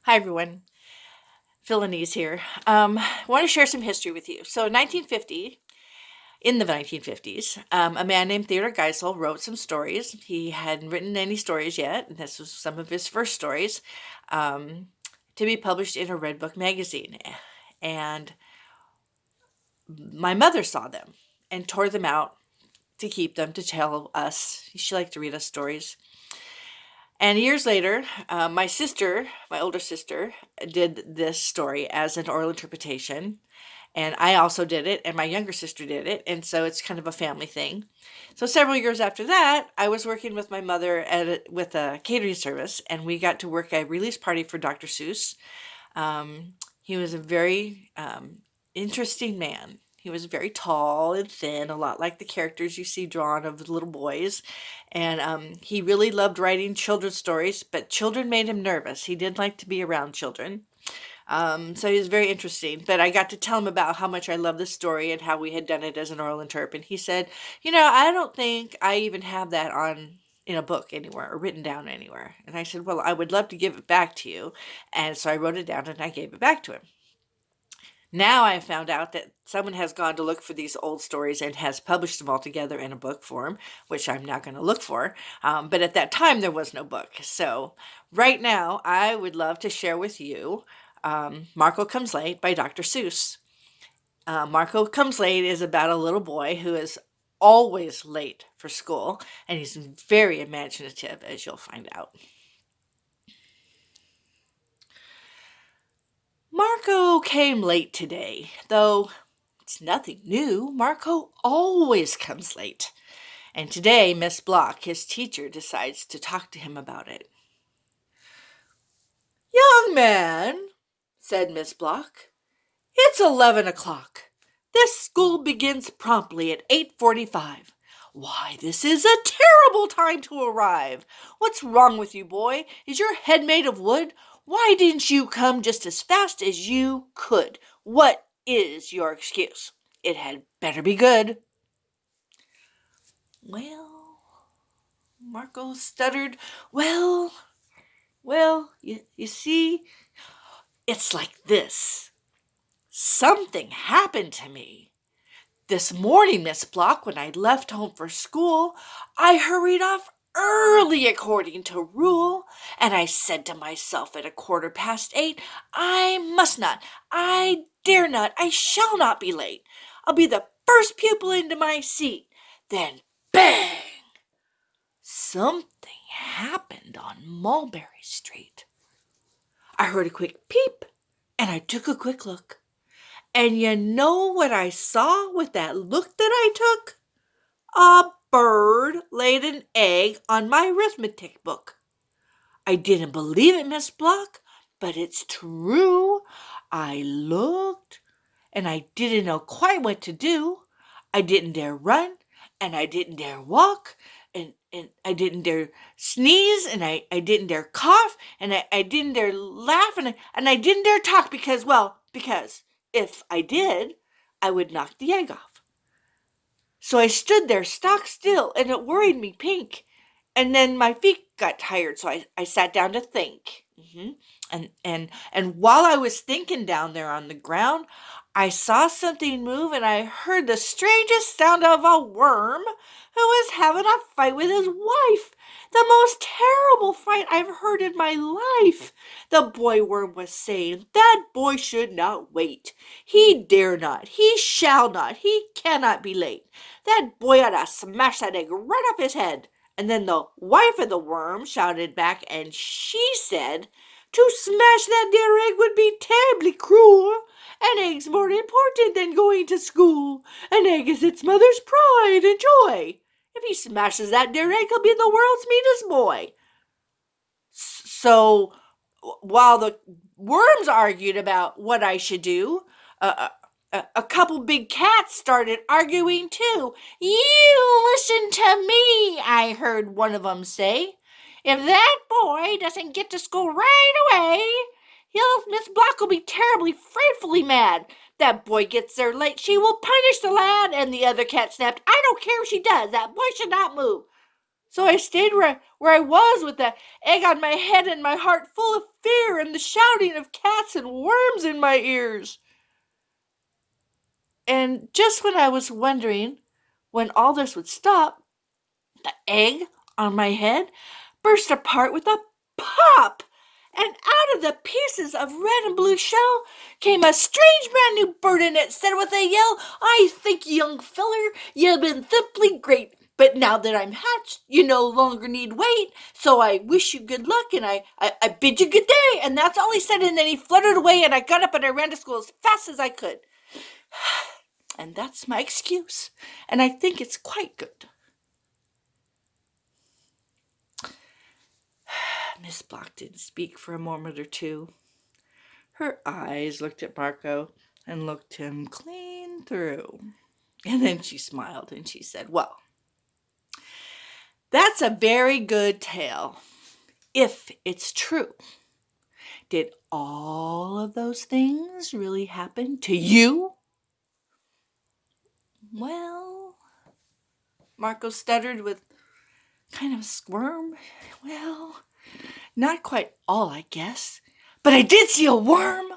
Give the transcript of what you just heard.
Hi, everyone. Philanese here. I want to share some history with you. So, in the 1950s, a man named Theodore Geisel wrote some stories. He hadn't written any stories yet, and this was some of his first stories um, to be published in a Red Book magazine. And my mother saw them and tore them out to keep them to tell us. She liked to read us stories. And years later, my older sister, did this story as an oral interpretation. And I also did it, and my younger sister did it. And so it's kind of a family thing. So several years after that, I was working with my mother with a catering service, and we got to work a release party for Dr. Seuss. He was a very interesting man. He was very tall and thin, a lot like the characters you see drawn of little boys. And he really loved writing children's stories, but children made him nervous. He didn't like to be around children. So he was very interesting. But I got to tell him about how much I love this story and how we had done it as an oral interp. And he said, I don't think I even have that on in a book anywhere or written down anywhere. And I said, well, I would love to give it back to you. And so I wrote it down and I gave it back to him. Now I found out that someone has gone to look for these old stories and has published them all together in a book form, which I'm not going to look for. But at that time, there was no book. So right now, I would love to share with you Marco Comes Late by Dr. Seuss. Marco Comes Late is about a little boy who is always late for school, and he's very imaginative, as you'll find out. Marco came late today, though it's nothing new. Marco always comes late. And today, Miss Block, his teacher, decides to talk to him about it. Young man, said Miss Block, it's 11 o'clock. This school begins promptly at 8:45. Why, this is a terrible time to arrive. What's wrong with you, boy? Is your head made of wood? Why didn't you come just as fast as you could? What is your excuse? It had better be good. Well, Marco stuttered. You see, it's like this. Something happened to me. This morning, Miss Block, when I left home for school, I hurried off early according to rule, and I said to myself at 8:15, I must not, I dare not, I shall not be late. I'll be the first pupil into my seat. Then bang! Something happened on Mulberry Street. I heard a quick peep, and I took a quick look. And you know what I saw with that look that I took? A bird laid an egg on my arithmetic book. I didn't believe it, Miss Block, but it's true. I looked, and I didn't know quite what to do. I didn't dare run, and I didn't dare walk, and I didn't dare sneeze, and I didn't dare cough, and I didn't dare laugh, and I didn't dare talk because if I did, I would knock the egg off. So I stood there stock still, and it worried me pink. And then my feet got tired, so I sat down to think. And while I was thinking down there on the ground, I saw something move, and I heard the strangest sound of a worm who was having a fight with his wife. The most terrible fight I've heard in my life. The boy worm was saying, that boy should not wait. He dare not. He shall not. He cannot be late. That boy ought to smash that egg right off his head. And then the wife of the worm shouted back, and she said, to smash that dear egg would be terribly cruel. An egg's more important than going to school. An egg is its mother's pride and joy. If he smashes that dear egg, he'll be the world's meanest boy. So while the worms argued about what I should do, a couple big cats started arguing too. You listen to me, I heard one of them say. If that boy doesn't get to school right away, Miss Block will be terribly, frightfully mad. That boy gets there late, she will punish the lad. And the other cat snapped, I don't care if she does. That boy should not move. So I stayed where I was with the egg on my head and my heart full of fear and the shouting of cats and worms in my ears. And just when I was wondering when all this would stop, the egg on my head burst apart with a pop, and out of the pieces of red and blue shell came a strange brand new bird, and it said with a yell, "I think, young feller, you've been simply great. But now that I'm hatched, you no longer need wait. So I wish you good luck, and I bid you good day." And that's all he said, and then he fluttered away, and I got up and I ran to school as fast as I could. And that's my excuse, and I think it's quite good. Miss Block didn't speak for a moment or two. Her eyes looked at Marco and looked him clean through. And then she smiled and she said, "Well, that's a very good tale, if it's true. Did all of those things really happen to you?" "Well," Marco stuttered with kind of a squirm, "well, not quite all, I guess. But I did see a worm